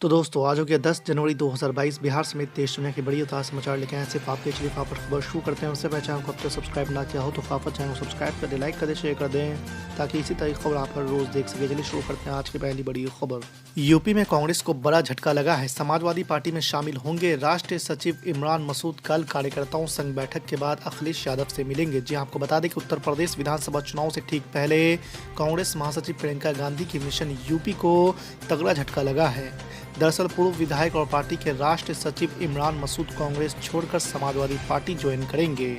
तो दोस्तों आज हो गया 10 जनवरी 2022। बिहार समेत देश दुनिया की बड़ी और ताज़ा समाचार लेके आए सिर्फ आपके लिए। फाफर खबर शुरू करते हैं। उससे पहले चैनल को अब तक सब्सक्राइब ना किया हो तो फाफर चैनल को सब्सक्राइब कर दे, लाइक कर दे, शेयर कर दें ताकि इसी तरह की खबर आप हर रोज देख सके। चलिए शुरू करते हैं आज की पहली बड़ी खबर। यूपी में कांग्रेस को बड़ा झटका लगा है। समाजवादी पार्टी में शामिल होंगे राष्ट्रीय सचिव इमरान मसूद। कल कार्यकर्ताओं संग बैठक के बाद अखिलेश यादव से मिलेंगे। जी आपको बता दें कि उत्तर प्रदेश विधानसभा चुनाव से ठीक पहले कांग्रेस महासचिव प्रियंका गांधी की मिशन यूपी को तगड़ा झटका लगा है। दरअसल पूर्व विधायक और पार्टी के राष्ट्रीय सचिव इमरान मसूद कांग्रेस छोड़कर समाजवादी पार्टी ज्वाइन करेंगे।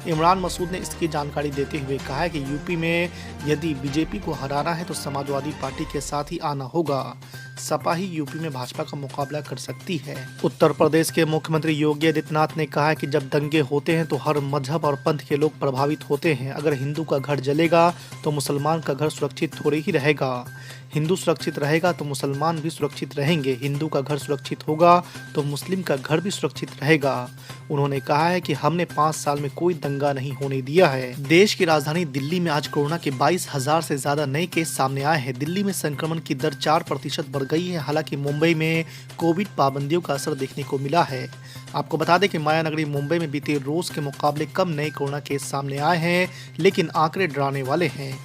इमरान मसूद ने इसकी जानकारी देते हुए कहा है कि यूपी में यदि बीजेपी को हराना है तो समाजवादी पार्टी के साथ ही आना होगा। सपा ही यूपी में भाजपा का मुकाबला कर सकती है। उत्तर प्रदेश के मुख्यमंत्री योगी आदित्यनाथ ने कहा है कि जब दंगे होते हैं तो हर मजहब और पंथ के लोग प्रभावित होते हैं। अगर हिंदू का घर जलेगा तो मुसलमान का घर सुरक्षित थोड़ी ही रहेगा। हिंदू सुरक्षित रहेगा तो मुसलमान भी सुरक्षित रहेंगे। हिंदू का घर सुरक्षित होगा तो मुस्लिम का घर भी सुरक्षित रहेगा। उन्होंने कहा है कि हमने 5 साल में कोई दंगा नहीं होने दिया है। देश की राजधानी दिल्ली में आज कोरोना के 22,000 से ज्यादा नए केस सामने आए हैं। दिल्ली में संक्रमण की दर 4% बढ़ गई है। हालांकि मुंबई में कोविड पाबंदियों का असर देखने को मिला है। आपको बता दें कि माया नगरी मुंबई में बीते रोज के मुकाबले कम नए कोरोना केस सामने आए हैं, लेकिन आंकड़े डराने वाले हैं।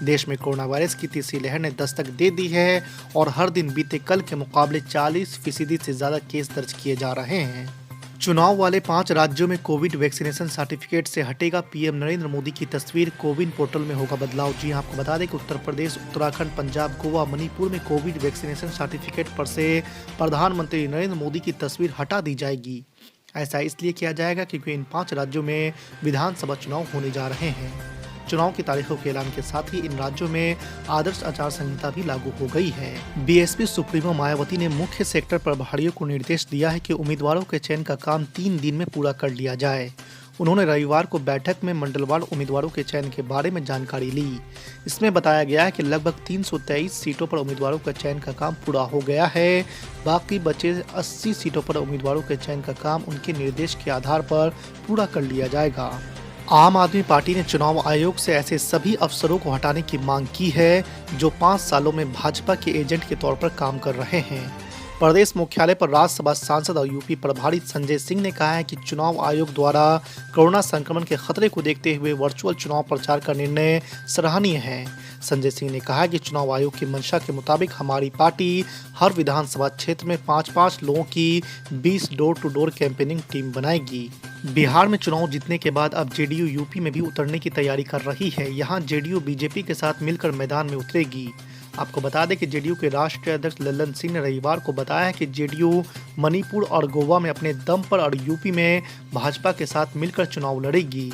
देश में कोरोना वायरस की तीसरी लहर ने दस्तक दे दी है और हर दिन बीते कल के मुकाबले 40% से ज्यादा केस दर्ज किए जा रहे हैं। चुनाव वाले 5 राज्यों में कोविड वैक्सीनेशन सर्टिफिकेट से हटेगा पीएम नरेंद्र मोदी की तस्वीर। कोविन पोर्टल में होगा बदलाव। जी आपको बता दें कि उत्तर प्रदेश, उत्तराखंड, पंजाब, गोवा, मणिपुर में कोविड वैक्सीनेशन सर्टिफिकेट पर से प्रधानमंत्री नरेंद्र मोदी की तस्वीर हटा दी जाएगी। ऐसा इसलिए किया जाएगा क्योंकि इन 5 राज्यों में विधानसभा चुनाव होने जा रहे हैं। चुनाव की तारीखों के ऐलान के साथ ही इन राज्यों में आदर्श आचार संहिता भी लागू हो गई है। बीएसपी सुप्रीमो मायावती ने मुख्य सेक्टर प्रभारियों को निर्देश दिया है कि उम्मीदवारों के चयन का काम 3 दिन में पूरा कर लिया जाए। उन्होंने रविवार को बैठक में मंडलवार उम्मीदवारों के चयन के बारे में जानकारी ली। इसमें बताया गया है कि लगभग 323 सीटों पर उम्मीदवारों का चयन का काम पूरा हो गया है। बाकी बचे 80 सीटों पर उम्मीदवारों के चयन का काम उनके निर्देश के आधार पर पूरा कर लिया जाएगा। आम आदमी पार्टी ने चुनाव आयोग से ऐसे सभी अफसरों को हटाने की मांग की है जो 5 सालों में भाजपा के एजेंट के तौर पर काम कर रहे हैं। प्रदेश मुख्यालय पर राज्यसभा सांसद और यूपी प्रभारी संजय सिंह ने कहा है कि चुनाव आयोग द्वारा कोरोना संक्रमण के खतरे को देखते हुए वर्चुअल चुनाव प्रचार का निर्णय सराहनीय है। संजय सिंह ने कहा कि चुनाव आयोग की मंशा के मुताबिक हमारी पार्टी हर विधानसभा क्षेत्र में 5-5 लोगों की 20 door to door campaigning team बनाएगी। बिहार में चुनाव जीतने के बाद अब जेडीयू यूपी में भी उतरने की तैयारी कर रही है। यहाँ जेडीयू बीजेपी के साथ मिलकर मैदान में उतरेगी। आपको बता दें कि जेडीयू के राष्ट्रीय अध्यक्ष लल्लन सिंह ने रविवार को बताया है कि जेडीयू मणिपुर और गोवा में अपने दम पर और यूपी में भाजपा के साथ मिलकर चुनाव लड़ेगी।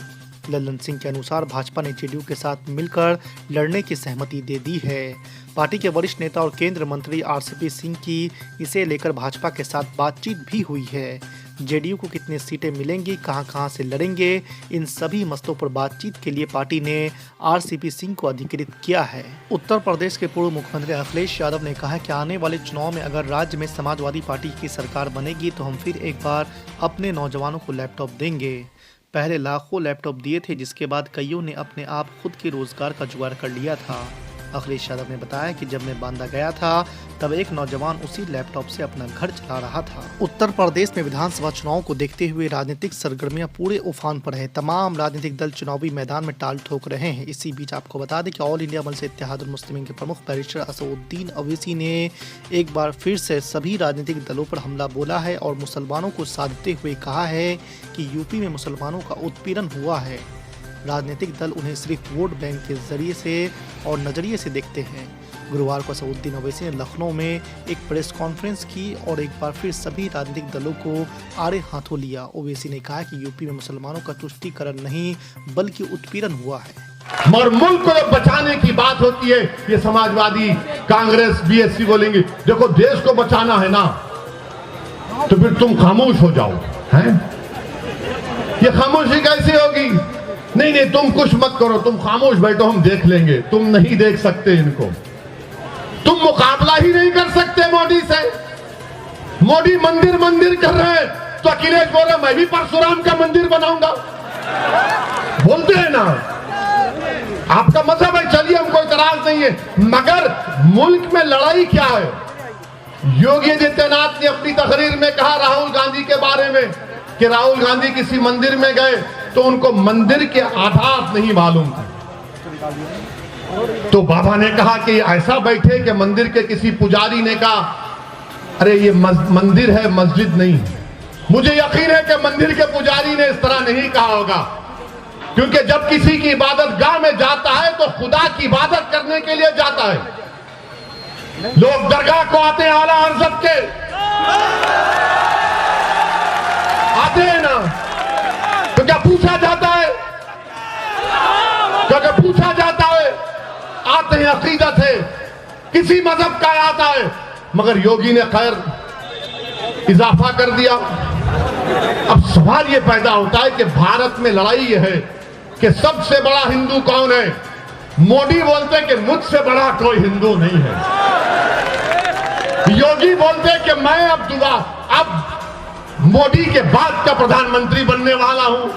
लल्लन सिंह के अनुसार भाजपा ने जेडीयू के साथ मिलकर लड़ने की सहमति दे दी है। पार्टी के वरिष्ठ नेता और केंद्रीय मंत्री आरसीपी सिंह की इसे लेकर भाजपा के साथ बातचीत भी हुई है। जेडीयू को कितनी सीटें मिलेंगी, कहां से लड़ेंगे, इन सभी मसलों पर बातचीत के लिए पार्टी ने आरसीपी सिंह को अधिकृत किया है। उत्तर प्रदेश के पूर्व मुख्यमंत्री अखिलेश यादव ने कहा कि आने वाले चुनाव में अगर राज्य में समाजवादी पार्टी की सरकार बनेगी तो हम फिर एक बार अपने नौजवानों को लैपटॉप देंगे। पहले लाखों लैपटॉप दिए थे जिसके बाद कईयों ने अपने आप खुद के रोजगार का जुगाड़ कर लिया था। अखिलेश यादव ने बताया कि जब मैं बांदा गया था तब एक नौजवान उसी लैपटॉप से अपना घर चला रहा था। उत्तर प्रदेश में विधानसभा चुनाव को देखते हुए राजनीतिक सरगर्मियां पूरे उफान पर है। तमाम राजनीतिक दल चुनावी मैदान में टाल ठोक रहे हैं। इसी बीच आपको बता दें कि ऑल इंडिया मजलिस इत्तेहादुल मुस्लिमीन के प्रमुख बैरिस्टर असदुद्दीन ओवैसी ने एक बार फिर से सभी राजनीतिक दलों पर हमला बोला है और मुसलमानों को साधते हुए कहा है कि यूपी में मुसलमानों का उत्पीड़न हुआ है। राजनीतिक दल उन्हें सिर्फ वोट बैंक के जरिए से और नजरिए से देखते हैं। गुरुवार को असदुद्दीन ओवैसी ने लखनऊ में एक प्रेस कॉन्फ्रेंस की और एक बार फिर सभी राजनीतिक दलों को आड़े हाथों लिया। ओवैसी ने कहा कि यूपी में मुसलमानों का तुष्टीकरण नहीं बल्कि उत्पीड़न हुआ है। मगर मुल्क को जब बचाने की बात होती है ये समाजवादी, कांग्रेस, बीएसपी बोलेंगे देखो देश को बचाना है ना, तो फिर तुम खामोश हो जाओ। हैं? ये खामोशी कैसे होगी? नहीं तुम कुछ मत करो, तुम खामोश बैठो, हम देख लेंगे। तुम नहीं देख सकते इनको, तुम मुकाबला ही नहीं कर सकते मोदी से। मोदी मंदिर कर रहे हैं तो अखिलेश बोल रहे मैं भी परशुराम का मंदिर बनाऊंगा। बोलते हैं ना, आपका मजहब है, चलिए हमको इतराज नहीं है, मगर मुल्क में लड़ाई क्या है? योगी आदित्यनाथ ने अपनी तकरीर में कहा राहुल गांधी के बारे में कि राहुल गांधी किसी मंदिर में गए तो उनको मंदिर के आधार नहीं मालूम था। तो बाबा ने कहा कि ऐसा बैठे कि मंदिर के किसी पुजारी ने कहा अरे ये मंदिर है मस्जिद नहीं। मुझे यकीन है कि मंदिर के पुजारी ने इस तरह नहीं कहा होगा, क्योंकि जब किसी की इबादत गाह में जाता है तो खुदा की इबादत करने के लिए जाता है। लोग दरगाह को आते हैं आला हज़रत के, आते हैं ना, तो क्या पूछा जाता है? तो क्या पूछा जाता है? आते हैं, अकीदत है, किसी मजहब का आता है। मगर योगी ने खैर इजाफा कर दिया। अब सवाल यह पैदा होता है कि भारत में लड़ाई यह है कि सबसे बड़ा हिंदू कौन है? मोदी बोलते हैं कि मुझसे बड़ा कोई हिंदू नहीं है। योगी बोलते हैं कि मैं अब मोदी के बाद का प्रधानमंत्री बनने वाला हूं।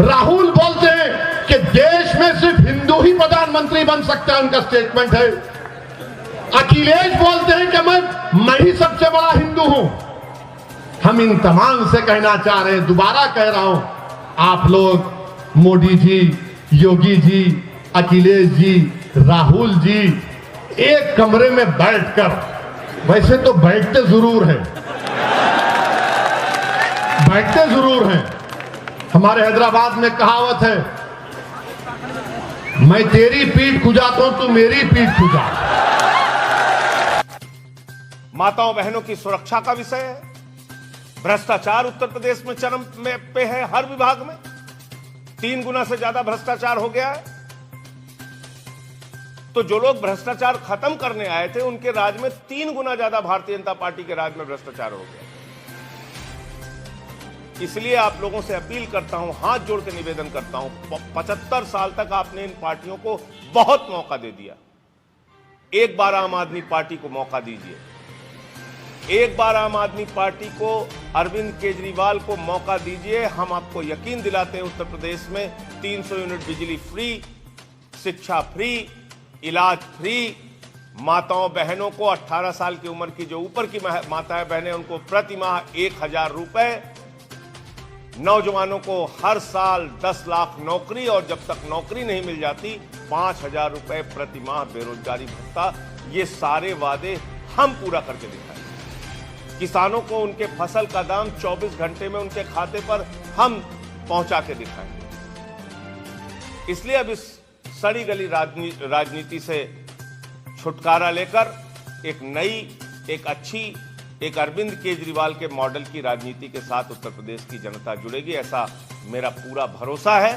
राहुल बोलते हैं कि देश में सिर्फ हिंदू ही प्रधानमंत्री बन सकता है, उनका स्टेटमेंट है। अखिलेश बोलते हैं कि मैं ही सबसे बड़ा हिंदू हूं। हम इन तमाम से कहना चाह रहे हैं, दोबारा कह रहा हूं, आप लोग मोदी जी, योगी जी, अखिलेश जी, राहुल जी एक कमरे में बैठकर, वैसे तो बैठते जरूर हैं, बैठते जरूर हैं। हमारे हैदराबाद में कहावत है, मैं तेरी पीठ खुजाता हूं, तू मेरी पीठ खुजा। माताओं बहनों की सुरक्षा का विषय है। भ्रष्टाचार उत्तर प्रदेश में चरम पे है। हर विभाग में 3 गुना से ज्यादा भ्रष्टाचार हो गया है। तो जो लोग भ्रष्टाचार खत्म करने आए थे उनके राज में 3 गुना ज्यादा भारतीय जनता पार्टी के राज में भ्रष्टाचार हो गया। इसलिए आप लोगों से अपील करता हूं, हाथ जोड़ के निवेदन करता हूं, 75 साल तक आपने इन पार्टियों को बहुत मौका दे दिया। एक बार आम आदमी पार्टी को मौका दीजिए। एक बार आम आदमी पार्टी को, अरविंद केजरीवाल को मौका दीजिए। हम आपको यकीन दिलाते हैं उत्तर प्रदेश में 300 यूनिट बिजली फ्री, शिक्षा फ्री, इलाज फ्री, माताओं बहनों को 18 साल की उम्र की जो ऊपर की माताएं बहनें उनको प्रति माह 1000 रुपए, नौजवानों को हर साल 10 लाख नौकरी, और जब तक नौकरी नहीं मिल जाती 5000 रुपए प्रति माह बेरोजगारी भत्ता। ये सारे वादे हम पूरा करके दिखाएं। किसानों को उनके फसल का दाम 24 घंटे में उनके खाते पर हम पहुंचा के दिखाएंगे। इसलिए अब इस सड़ी गली राजनीति से छुटकारा लेकर एक नई, एक अच्छी, एक अरविंद केजरीवाल के मॉडल की राजनीति के साथ उत्तर प्रदेश की जनता जुड़ेगी, ऐसा मेरा पूरा भरोसा है।